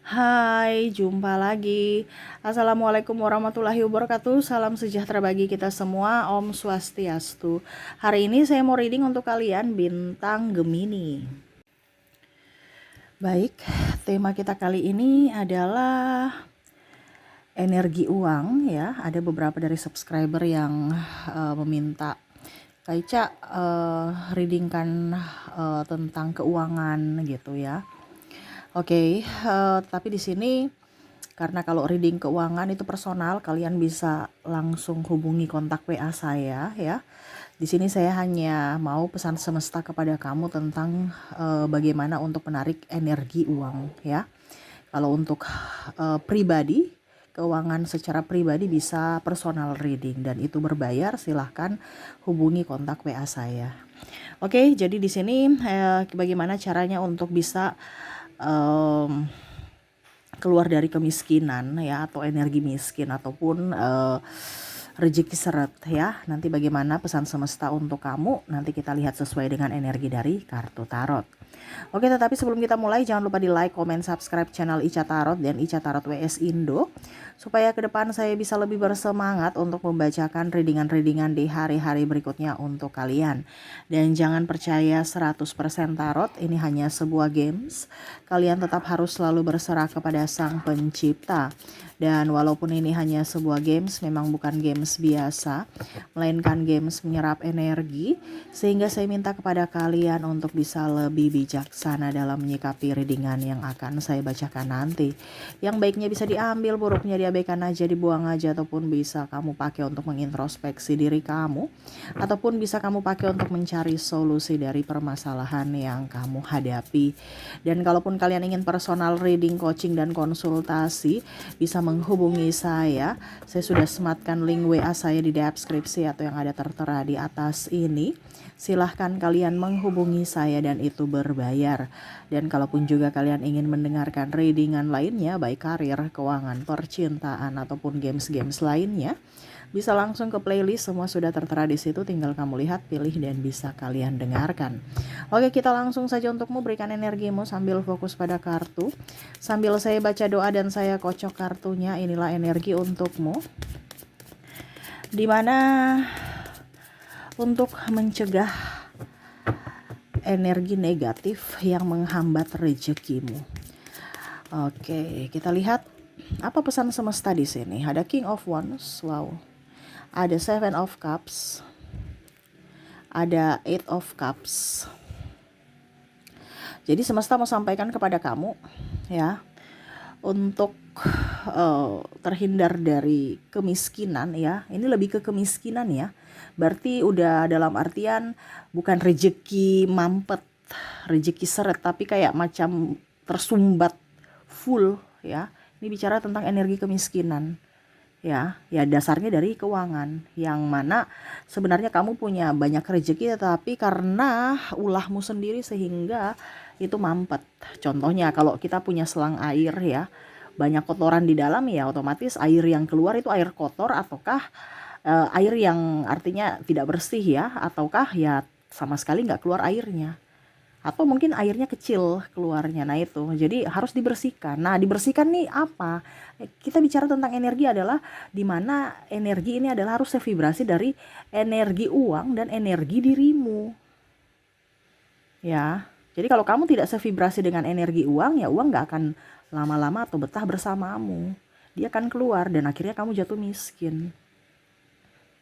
Hai, jumpa lagi. Assalamualaikum warahmatullahi wabarakatuh. Salam sejahtera bagi kita semua. Om Swastiastu. Hari ini saya mau reading untuk kalian bintang Gemini. Baik, tema kita kali ini adalah energi uang ya. Ada beberapa dari subscriber yang meminta Kaica readingkan tentang keuangan gitu ya. Oke, tapi di sini karena kalau reading keuangan itu personal, kalian bisa langsung hubungi kontak WA saya ya. Di sini saya hanya mau pesan semesta kepada kamu tentang bagaimana untuk menarik energi uang ya. Kalau untuk pribadi, keuangan secara pribadi bisa personal reading dan itu berbayar, silahkan hubungi kontak WA saya. Oke, jadi di sini bagaimana caranya untuk bisa keluar dari kemiskinan ya, atau energi miskin ataupun rezeki seret ya. Nanti bagaimana pesan semesta untuk kamu, nanti kita lihat sesuai dengan energi dari kartu tarot. Oke, tetapi sebelum kita mulai jangan lupa di like, comment, subscribe channel Ica Tarot dan Ica Tarot WS Indo supaya ke depan saya bisa lebih bersemangat untuk membacakan readingan-readingan di hari-hari berikutnya untuk kalian. Dan jangan percaya 100% tarot, ini hanya sebuah games. Kalian tetap harus selalu berserah kepada Sang Pencipta. Dan walaupun ini hanya sebuah games, memang bukan games biasa, melainkan games menyerap energi, sehingga saya minta kepada kalian untuk bisa lebih bijaksana dalam menyikapi readingan yang akan saya bacakan nanti. Yang baiknya bisa diambil, buruknya diabaikan aja, dibuang aja, ataupun bisa kamu pakai untuk mengintrospeksi diri kamu, ataupun bisa kamu pakai untuk mencari solusi dari permasalahan yang kamu hadapi. Dan kalaupun kalian ingin personal reading, coaching, dan konsultasi, bisa menghubungi saya. Saya sudah sematkan link WA saya di deskripsi atau yang ada tertera di atas ini. Silahkan kalian menghubungi saya dan itu berbayar. Dan kalaupun juga kalian ingin mendengarkan readingan lainnya, baik karir, keuangan, percintaan, ataupun games-games lainnya, bisa langsung ke playlist, semua sudah tertera di situ, tinggal kamu lihat, pilih, dan bisa kalian dengarkan. Oke, kita langsung saja untukmu, berikan energimu sambil fokus pada kartu. Sambil saya baca doa dan saya kocok kartunya, inilah energi untukmu. Dimana untuk mencegah energi negatif yang menghambat rezekimu. Oke, kita lihat apa pesan semesta di sini. Ada King of Wands, wow. Ada Seven of Cups. Ada Eight of Cups. Jadi semesta mau sampaikan kepada kamu ya, untuk terhindar dari kemiskinan ya. Ini lebih ke kemiskinan ya. Berarti udah dalam artian bukan rezeki mampet, rezeki seret, tapi kayak macam tersumbat full ya. Ini bicara tentang energi kemiskinan. Ya dasarnya dari keuangan, yang mana sebenarnya kamu punya banyak rezeki tetapi karena ulahmu sendiri sehingga itu mampet. Contohnya kalau kita punya selang air ya, banyak kotoran di dalam ya, otomatis air yang keluar itu air kotor ataukah air yang artinya tidak bersih ya, ataukah ya sama sekali nggak keluar airnya, atau mungkin airnya kecil keluarnya. Nah itu jadi harus dibersihkan. Nah dibersihkan nih apa, kita bicara tentang energi adalah dimana energi ini adalah harus sevibrasi dari energi uang dan energi dirimu ya. Jadi kalau kamu tidak sevibrasi dengan energi uang, ya uang gak akan lama-lama atau betah bersamamu, dia akan keluar dan akhirnya kamu jatuh miskin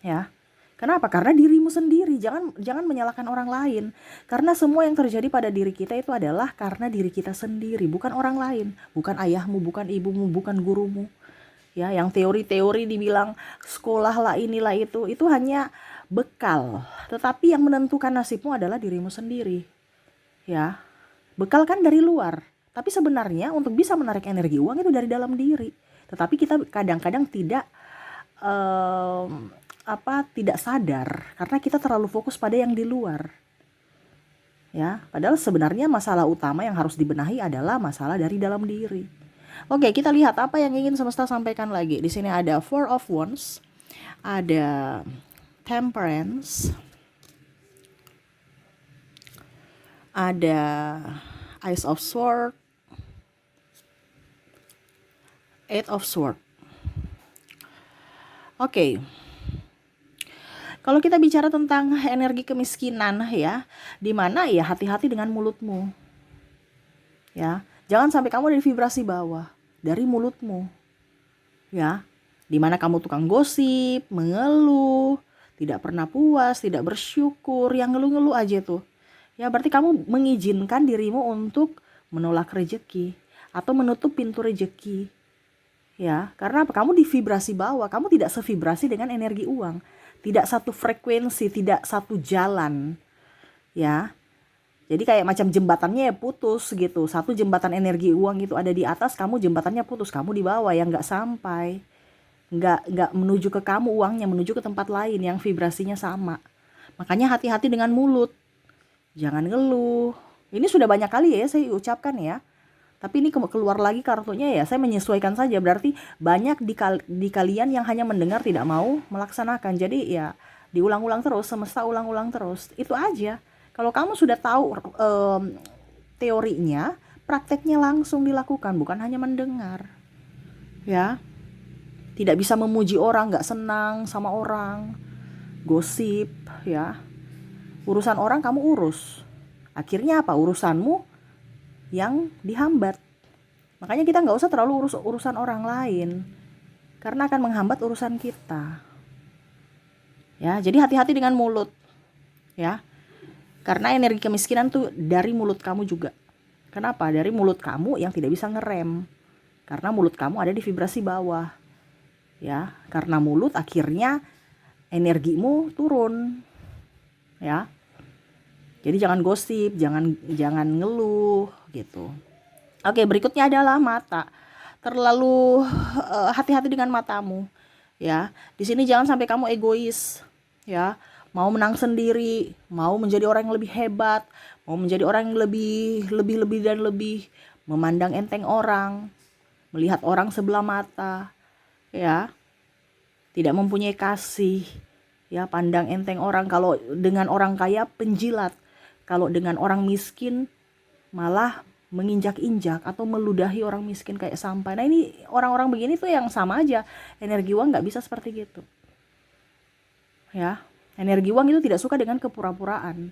ya. Kenapa? Karena dirimu sendiri. Jangan menyalahkan orang lain. Karena semua yang terjadi pada diri kita itu adalah karena diri kita sendiri, bukan orang lain, bukan ayahmu, bukan ibumu, bukan gurumu. Ya, yang teori-teori dibilang sekolah lah inilah itu hanya bekal. Tetapi yang menentukan nasibmu adalah dirimu sendiri. Ya. Bekal kan dari luar. Tapi sebenarnya untuk bisa menarik energi uang itu dari dalam diri. Tetapi kita kadang-kadang tidak tidak sadar karena kita terlalu fokus pada yang di luar ya, padahal sebenarnya masalah utama yang harus dibenahi adalah masalah dari dalam diri. Oke, kita lihat apa yang ingin semesta sampaikan lagi. Di sini ada Four of Wands, ada Temperance, ada Ace of Swords, Eight of Swords. Oke. Kalau kita bicara tentang energi kemiskinan ya, di mana ya hati-hati dengan mulutmu. Ya, jangan sampai kamu ada di vibrasi bawah dari mulutmu. Ya, di mana kamu tukang gosip, mengeluh, tidak pernah puas, tidak bersyukur, yang ngeluh-ngeluh aja tuh. Ya, berarti kamu mengizinkan dirimu untuk menolak rezeki atau menutup pintu rezeki. Ya, karena apa? Kamu di vibrasi bawah, kamu tidak sevibrasi dengan energi uang. Tidak satu frekuensi, tidak satu jalan. Ya. Jadi kayak macam jembatannya ya putus gitu. Satu jembatan energi uang itu ada di atas, kamu jembatannya putus, kamu di bawah yang nggak sampai. Nggak menuju ke kamu uangnya, menuju ke tempat lain yang vibrasinya sama. Makanya hati-hati dengan mulut. Jangan ngeluh. Ini sudah banyak kali ya saya ucapkan ya. Tapi ini keluar lagi kartunya ya, saya menyesuaikan saja. Berarti banyak di kalian yang hanya mendengar tidak mau melaksanakan. Jadi ya diulang-ulang terus, semesta ulang-ulang terus. Itu aja. Kalau kamu sudah tahu teorinya, prakteknya langsung dilakukan, bukan hanya mendengar. Ya, tidak bisa memuji orang, nggak senang sama orang, gosip, ya. Urusan orang kamu urus. Akhirnya apa? Urusanmu yang dihambat. Makanya kita nggak usah terlalu urus urusan orang lain, karena akan menghambat urusan kita. Ya, jadi hati-hati dengan mulut. Ya, karena energi kemiskinan tuh dari mulut kamu juga. Kenapa? Dari mulut kamu yang tidak bisa ngerem. Karena mulut kamu ada di vibrasi bawah. Ya, karena mulut akhirnya energimu turun. Ya. Jadi jangan gosip, jangan ngeluh gitu. Oke, berikutnya adalah mata. Terlalu hati-hati dengan matamu, ya. Di sini jangan sampai kamu egois, ya. Mau menang sendiri, mau menjadi orang yang lebih hebat, mau menjadi orang yang lebih dan lebih, memandang enteng orang, melihat orang sebelah mata, ya. Tidak mempunyai kasih, ya, pandang enteng orang. Kalau dengan orang kaya penjilat, kalau dengan orang miskin malah menginjak-injak atau meludahi orang miskin kayak sampah. Nah ini orang-orang begini tuh yang sama aja, energi uang nggak bisa seperti gitu. Ya, energi uang itu tidak suka dengan kepura-puraan.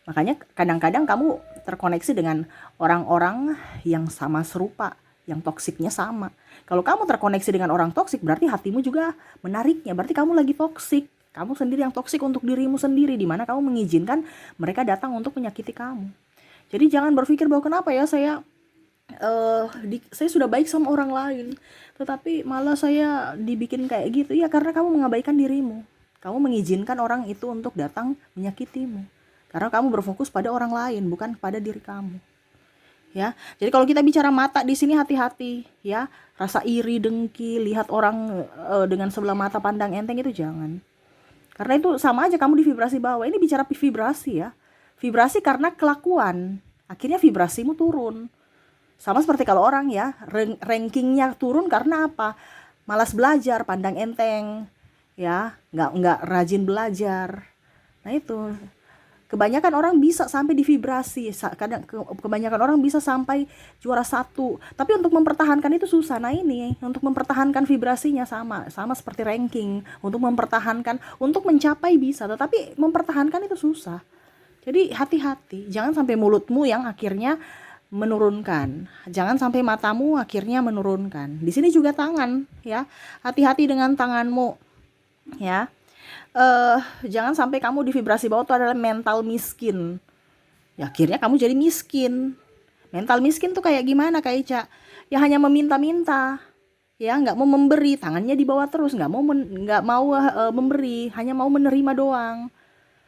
Makanya kadang-kadang kamu terkoneksi dengan orang-orang yang sama serupa, yang toksiknya sama. Kalau kamu terkoneksi dengan orang toksik, berarti hatimu juga menariknya. Berarti kamu lagi toksik. Kamu sendiri yang toksik untuk dirimu sendiri, di mana kamu mengizinkan mereka datang untuk menyakiti kamu. Jadi jangan berpikir bahwa kenapa ya saya sudah baik sama orang lain, tetapi malah saya dibikin kayak gitu. Ya karena kamu mengabaikan dirimu. Kamu mengizinkan orang itu untuk datang menyakitimu. Karena kamu berfokus pada orang lain, bukan pada diri kamu. Ya, jadi kalau kita bicara mata di sini hati-hati, ya. Rasa iri, dengki, lihat orang dengan sebelah mata pandang enteng itu jangan. Karena itu sama aja kamu di vibrasi bawah. Ini bicara vibrasi ya. Vibrasi karena kelakuan. Akhirnya vibrasimu turun. Sama seperti kalau orang ya, rankingnya turun karena apa? Malas belajar, pandang enteng, ya, nggak rajin belajar. Nah itu, kebanyakan orang bisa sampai di vibrasi, kebanyakan orang bisa sampai juara satu. Tapi untuk mempertahankan itu susah. Nah ini, untuk mempertahankan vibrasinya sama seperti ranking. Untuk mempertahankan, untuk mencapai bisa, tetapi mempertahankan itu susah. Jadi hati-hati, jangan sampai mulutmu yang akhirnya menurunkan, jangan sampai matamu akhirnya menurunkan. Di sini juga tangan, ya, hati-hati dengan tanganmu, ya. Jangan sampai kamu di vibrasi bawah itu adalah mental miskin. Ya akhirnya kamu jadi miskin. Mental miskin tuh kayak gimana Kak Ica? Ya hanya meminta-minta, ya nggak mau memberi, tangannya di bawah terus, nggak mau memberi, hanya mau menerima doang.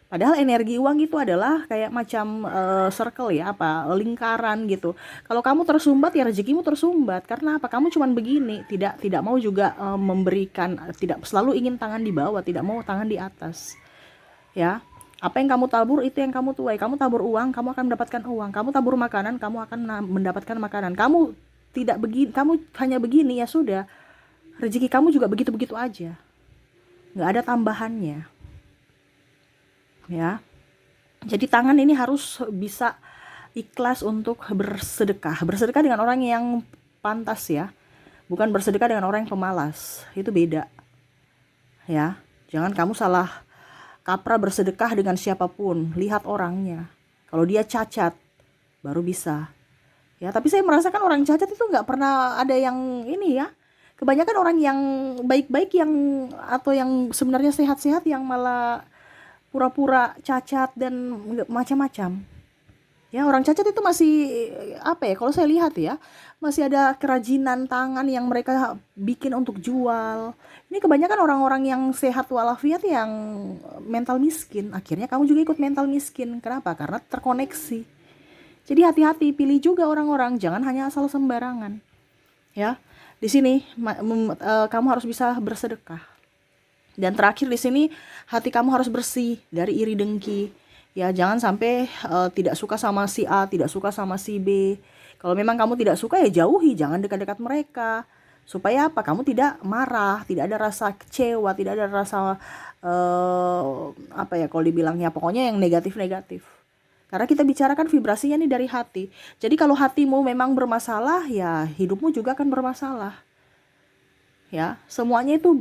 Padahal energi uang itu adalah kayak macam circle ya, lingkaran gitu. Kalau kamu tersumbat ya rezekimu tersumbat. Karena apa? Kamu cuman begini, tidak mau juga memberikan, tidak selalu ingin tangan di bawah, tidak mau tangan di atas. Ya. Apa yang kamu tabur itu yang kamu tuai. Kamu tabur uang, kamu akan mendapatkan uang. Kamu tabur makanan, kamu akan mendapatkan makanan. Kamu tidak begini, kamu hanya begini ya sudah. Rezeki kamu juga begitu-begitu aja. Nggak ada tambahannya. Ya. Jadi tangan ini harus bisa ikhlas untuk bersedekah dengan orang yang pantas ya. Bukan bersedekah dengan orang yang pemalas. Itu beda. Ya. Jangan kamu salah kaprah bersedekah dengan siapapun. Lihat orangnya. Kalau dia cacat, baru bisa. Ya, tapi saya merasakan orang cacat itu nggak pernah ada yang ini ya. Kebanyakan orang yang baik-baik yang atau yang sebenarnya sehat-sehat yang malah pura-pura cacat dan macam-macam. Ya, orang cacat itu masih apa ya? Kalau saya lihat ya, masih ada kerajinan tangan yang mereka bikin untuk jual. Ini kebanyakan orang-orang yang sehat walafiat yang mental miskin. Akhirnya kamu juga ikut mental miskin. Kenapa? Karena terkoneksi. Jadi hati-hati, pilih juga orang-orang, jangan hanya asal sembarangan. Ya. Di sini kamu harus bisa bersedekah. Dan terakhir di sini hati kamu harus bersih dari iri dengki. Ya, jangan sampai tidak suka sama si A, tidak suka sama si B. Kalau memang kamu tidak suka ya jauhi, jangan dekat-dekat mereka. Supaya apa? Kamu tidak marah, tidak ada rasa kecewa, tidak ada rasa apa ya kalau dibilangnya, pokoknya yang negatif-negatif. Karena kita bicarakan vibrasinya nih dari hati. Jadi kalau hatimu memang bermasalah, ya hidupmu juga akan bermasalah. Ya, semuanya itu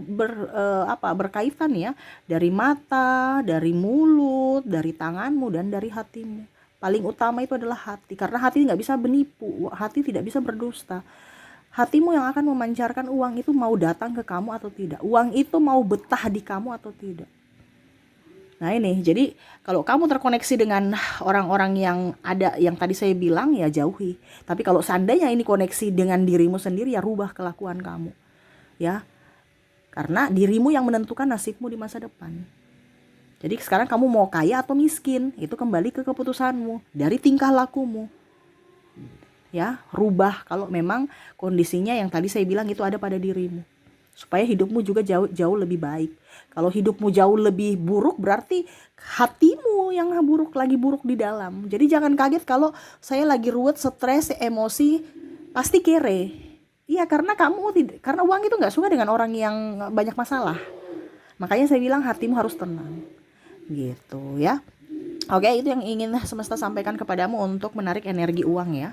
berkaitan ya, dari mata, dari mulut, dari tanganmu dan dari hatimu. Paling utama itu adalah hati, karena hati nggak bisa menipu, hati tidak bisa berdusta. Hatimu yang akan memancarkan uang itu mau datang ke kamu atau tidak, uang itu mau betah di kamu atau tidak. Nah ini, jadi kalau kamu terkoneksi dengan orang-orang yang ada, yang tadi saya bilang, ya jauhi. Tapi kalau seandainya ini koneksi dengan dirimu sendiri, ya rubah kelakuan kamu. Ya, karena dirimu yang menentukan nasibmu di masa depan. Jadi sekarang kamu mau kaya atau miskin, itu kembali ke keputusanmu, dari tingkah lakumu. Ya, rubah kalau memang kondisinya yang tadi saya bilang itu ada pada dirimu. Supaya hidupmu juga jauh lebih baik. Kalau hidupmu jauh lebih buruk, berarti hatimu yang lagi buruk di dalam. Jadi jangan kaget kalau saya lagi ruwet, stres, emosi, pasti kere. Iya, karena karena uang itu nggak suka dengan orang yang banyak masalah. Makanya saya bilang hatimu harus tenang. Gitu ya. Oke, itu yang ingin semesta sampaikan kepadamu untuk menarik energi uang ya.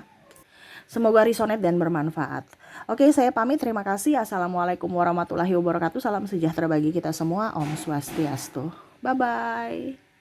Semoga resonate dan bermanfaat. Oke, saya pamit. Terima kasih. Assalamualaikum warahmatullahi wabarakatuh. Salam sejahtera bagi kita semua. Om Swastiastu. Bye-bye.